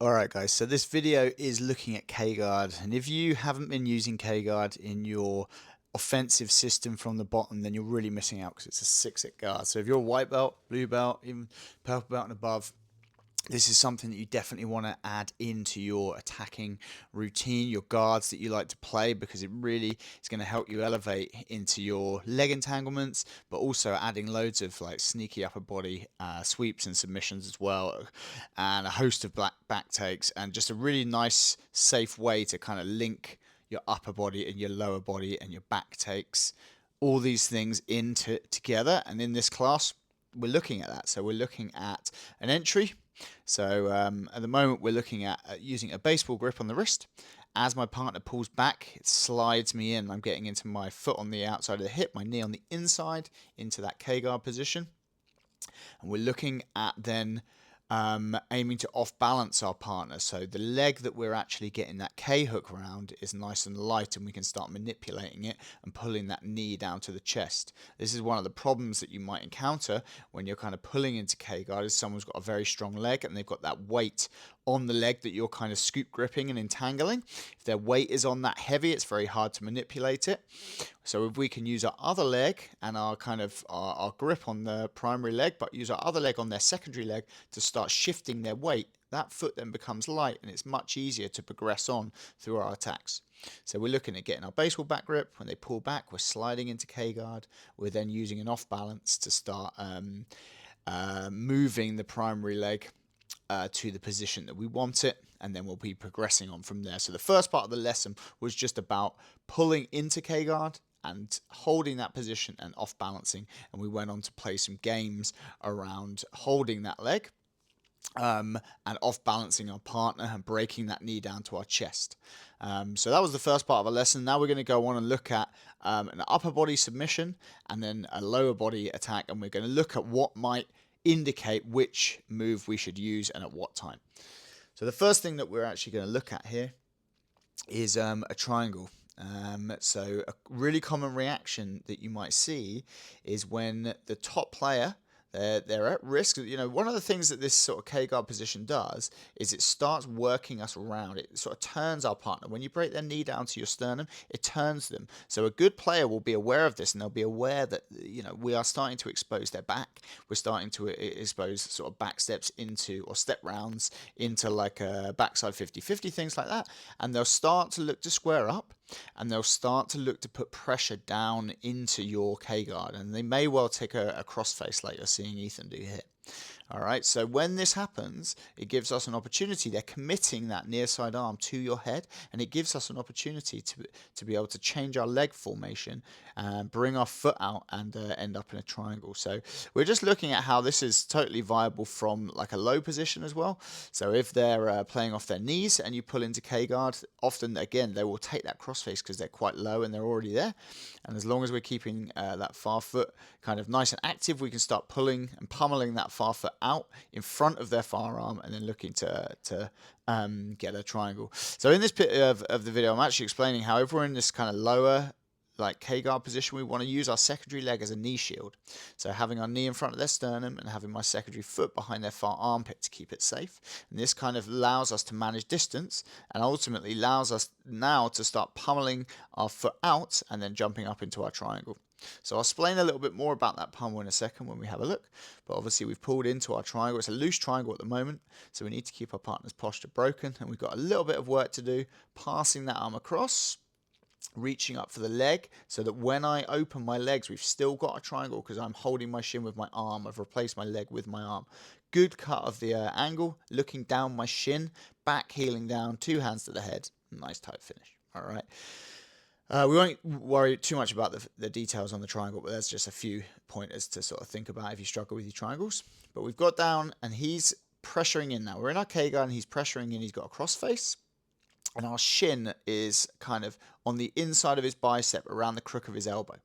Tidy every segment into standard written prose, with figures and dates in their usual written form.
Alright guys, so this video is looking at K-Guard, and if you haven't been using K-Guard in your offensive system from the bottom, then you're really missing out because it's a 6-hit guard. So if you're a white belt, blue belt, even purple belt and above, this is something that you definitely want to add into your attacking routine, your guards that you like to play, because it really is going to help you elevate into your leg entanglements, but also adding loads of like sneaky upper body sweeps and submissions as well, and a host of back takes, and just a really nice, safe way to kind of link your upper body and your lower body and your back takes, all these things into together. And in this class, we're looking at that. So we're looking at an entry. So at the moment we're looking at using a baseball grip on the wrist. As my partner pulls back, it slides me in. I'm getting into my foot on the outside of the hip, my knee on the inside, into that K-guard position. And we're looking at then aiming to off balance our partner. So the leg that we're actually getting that K hook around is nice and light, and we can start manipulating it and pulling that knee down to the chest. This is one of the problems that you might encounter when you're kind of pulling into K guard, is someone's got a very strong leg and they've got that weight on the leg that you're kind of scoop gripping and entangling. If their weight is on that heavy, it's very hard to manipulate it. So if we can use our other leg and our kind of our grip on the primary leg, but use our other leg on their secondary leg to start shifting their weight, that foot then becomes light and it's much easier to progress on through our attacks. So we're looking at getting our baseball back grip. When they pull back, we're sliding into K-guard. We're then using an off balance to start moving the primary leg to the position that we want it, and then we'll be progressing on from there. So the first part of the lesson was just about pulling into K-guard and holding that position and off balancing, and we went on to play some games around holding that leg and off balancing our partner and breaking that knee down to our chest. So that was the first part of our lesson. Now we're going to go on and look at an upper body submission and then a lower body attack, and we're going to look at what might indicate which move we should use and at what time. So the first thing that we're actually going to look at here is a triangle. So a really common reaction that you might see is when the top player, they're at risk. You know, one of the things that this sort of K-guard position does is it starts working us around. It sort of turns our partner. When you break their knee down to your sternum, it turns them. So a good player will be aware of this, and they'll be aware that, you know, we are starting to expose their back. We're starting to expose sort of back steps into, or step rounds into, like a backside 50-50, things like that. And they'll start to look to square up, and they'll start to look to put pressure down into your K-guard, and they may well take a crossface like you're seeing Ethan do here. All right, so when this happens, it gives us an opportunity. They're committing that near side arm to your head, and it gives us an opportunity to be able to change our leg formation and bring our foot out and end up in a triangle. So we're just looking at how this is totally viable from like a low position as well. So if they're playing off their knees and you pull into K-guard, often, again, they will take that crossface because they're quite low and they're already there. And as long as we're keeping that far foot kind of nice and active, we can start pulling and pummeling that far foot out in front of their far arm, and then looking to get a triangle. So in this bit of the video, I'm actually explaining how if we're in this kind of lower like K-guard position, we want to use our secondary leg as a knee shield. So having our knee in front of their sternum and having my secondary foot behind their far armpit to keep it safe. And this kind of allows us to manage distance, and ultimately allows us now to start pummeling our foot out and then jumping up into our triangle. So I'll explain a little bit more about that pummel in a second when we have a look. But obviously we've pulled into our triangle. It's a loose triangle at the moment, so we need to keep our partner's posture broken, and we've got a little bit of work to do passing that arm across, reaching up for the leg, so that when I open my legs, we've still got a triangle because I'm holding my shin with my arm. I've replaced my leg with my arm. Good cut of the angle, looking down my shin, back heeling down, 2 hands to the head. Nice tight finish. All right. We won't worry too much about the details on the triangle, but there's just a few pointers to sort of think about if you struggle with your triangles. But we've got down, and he's pressuring in now. We're in our K-guard, and he's pressuring in. He's got a crossface, and our shin is kind of on the inside of his bicep, around the crook of his elbow.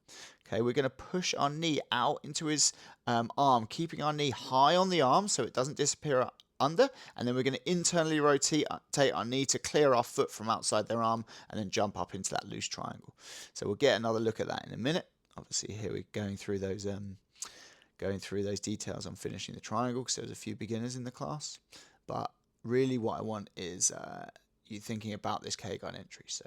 Okay, we're going to push our knee out into his arm, keeping our knee high on the arm so it doesn't disappear under, and then we're going to internally rotate our knee to clear our foot from outside their arm, and then jump up into that loose triangle. So we'll get another look at that in a minute. Obviously here we're going through those details on finishing the triangle because there's a few beginners in the class. But really what I want is you thinking about this K-guard entry. So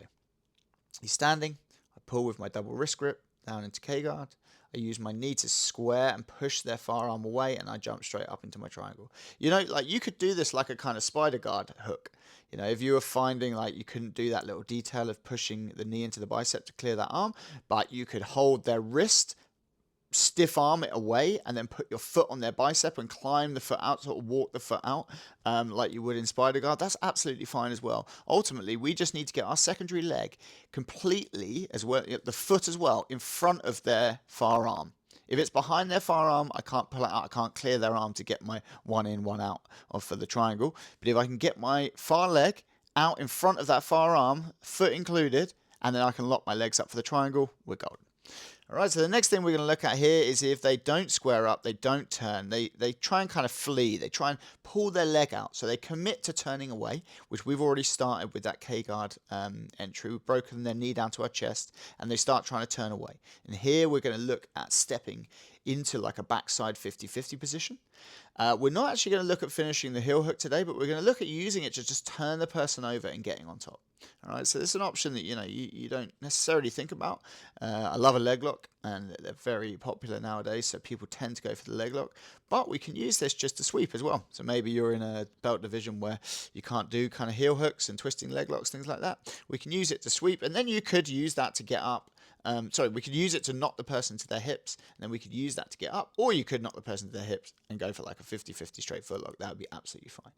he's standing, I pull with my double wrist grip down into K-guard. I use my knee to square and push their far arm away, and I jump straight up into my triangle. You know, like you could do this like a kind of spider guard hook. You know, if you were finding like you couldn't do that little detail of pushing the knee into the bicep to clear that arm, but you could hold their wrist, stiff arm it away, and then put your foot on their bicep and climb the foot out, sort of walk the foot out like you would in spider guard. That's absolutely fine as well. Ultimately, we just need to get our secondary leg completely, as well, the foot as well, in front of their far arm. If it's behind their far arm, I can't pull it out. I can't clear their arm to get my one in, one out for the triangle. But if I can get my far leg out in front of that far arm, foot included, and then I can lock my legs up for the triangle, we're golden. All right, so the next thing we're going to look at here is if they don't square up, they don't turn, they try and kind of flee, they try and pull their leg out. So they commit to turning away, which we've already started with that K-guard entry. We've broken their knee down to our chest, and they start trying to turn away. And here we're going to look at stepping into like a backside 50-50 position. We're not actually going to look at finishing the heel hook today, but we're going to look at using it to just turn the person over and getting on top. All right, so this is an option that you don't necessarily think about. I love a leg lock, and they're very popular nowadays, so people tend to go for the leg lock. But we can use this just to sweep as well. So maybe you're in a belt division where you can't do kind of heel hooks and twisting leg locks, things like that. We can use it to sweep, and then you could use that to get up. We could use it to knock the person to their hips, and then we could use that to get up, or you could knock the person to their hips and go for like a 50-50 straight foot lock. That would be absolutely fine.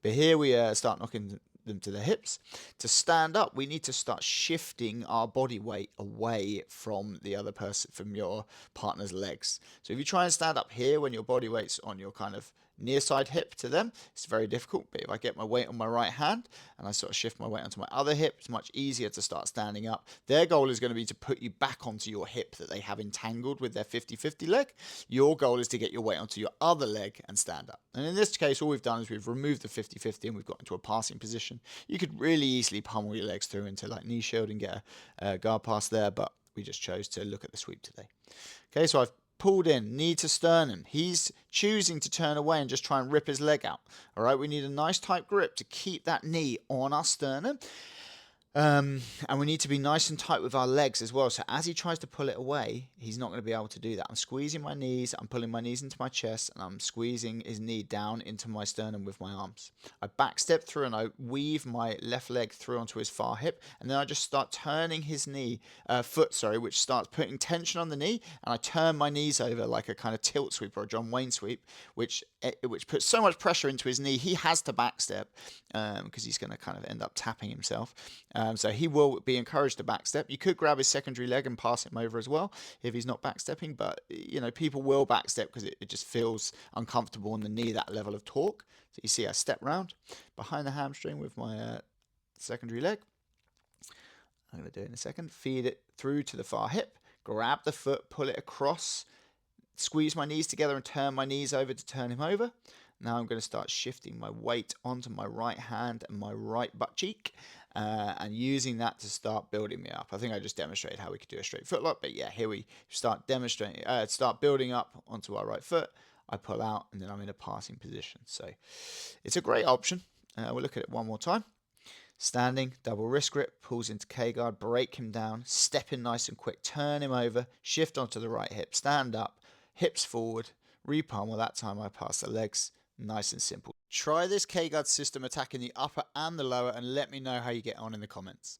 But here we start knocking them to their hips. To stand up, we need to start shifting our body weight away from the other person, from your partner's legs. So if you try and stand up here when your body weight's on your kind of near side hip to them, it's very difficult. But if I get my weight on my right hand and I sort of shift my weight onto my other hip, it's much easier to start standing up. Their goal is going to be to put you back onto your hip that they have entangled with their 50-50 leg. Your goal is to get your weight onto your other leg and stand up. And in this case, all we've done is we've removed the 50-50 and we've got into a passing position. You could really easily pummel your legs through into like knee shield and get a guard pass there, but we just chose to look at the sweep today. Okay, so I've pulled in, knee to sternum. He's choosing to turn away and just try and rip his leg out. All right, we need a nice tight grip to keep that knee on our sternum. And we need to be nice and tight with our legs as well. So as he tries to pull it away, he's not going to be able to do that. I'm squeezing my knees, I'm pulling my knees into my chest, and I'm squeezing his knee down into my sternum with my arms. I backstep through and I weave my left leg through onto his far hip, and then I just start turning his foot, which starts putting tension on the knee, and I turn my knees over like a kind of tilt sweep or a John Wayne sweep, which puts so much pressure into his knee, he has to backstep because he's going to kind of end up tapping himself. So he will be encouraged to backstep. You could grab his secondary leg and pass him over as well if he's not backstepping, but people will backstep because it just feels uncomfortable on the knee, that level of torque. So you see I step round behind the hamstring with my secondary leg. I'm going to do it in a second. Feed it through to the far hip, grab the foot, pull it across, squeeze my knees together and turn my knees over to turn him over. Now I'm going to start shifting my weight onto my right hand and my right butt cheek and using that to start building me up. I think I just demonstrated how we could do a straight foot lock, but yeah, here we start building up onto our right foot. I pull out and then I'm in a passing position. So it's a great option. We'll look at it one more time. Standing, double wrist grip, pulls into K-guard, break him down, step in nice and quick, turn him over, shift onto the right hip, stand up, hips forward, repalm. Well, that time I pass the legs. Nice and simple. Try this K-guard system attacking the upper and the lower and let me know how you get on in the comments.